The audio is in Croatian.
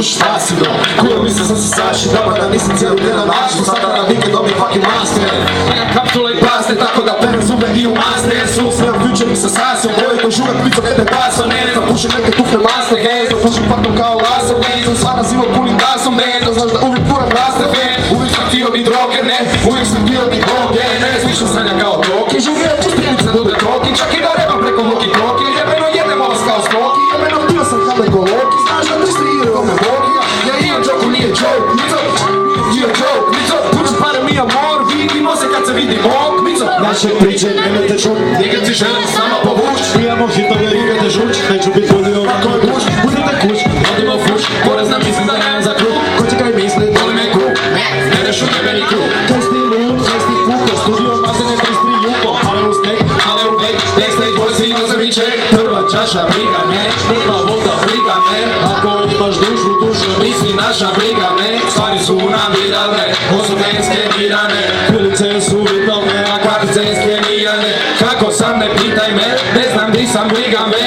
pušiš pasivno. Kujo mi se sam se saši, da nisam cijeli djedan način. Sada na vikend dobim fucking master. Imam kapsule i plaste, tako da perem zube i u master. Susrem futuring sa sasijom, boji ko žuve plico nete baso. Ne znam, pušim neke tufne masne, hejzo, pušim faktom kao laso. Ne znam, svana zivo punim gasom, ne znam, znaš da uvijek puram raste, uvijek sam htio bit droge, ne, uvijek sam htio bit droge, ne. Slično sanja kao toki, živio čustrivice dude toki, čak i da rebam preko luki kroki. Jebeno jedem ovas kao skoki, jebeno htio sam kamen ko loki. Znaš da misli igre ome bogija, ja imam joke, nije joke, mico, nije joke, mico. Pući pare mi amor, vidimo se kad se vidimo, mico. Naše priče nemojte čut, Njega ti želim sama povuć. Pijamo hitove i idete žuć, neću bit vodio Kako je guš, budite kuć, odimo fuš. Porezna mislim da nemam za krug, ko će kaj misli, voli me krug. Ne rešu jebeni krug. Kaj sti lud, kaj sti fuko, studio mazene 33 juko. Ale u stek, Ale u bek, backstage boys i na zaviče. Prva čaša briga me, prva voda briga me. ako imaš dušu, Misli naša briga me, stvari su nam viralne, osobenske mirane. pilice su vitalne, A kartice skenijane, kako sam ne pitaj me, ne znam di sam briga me.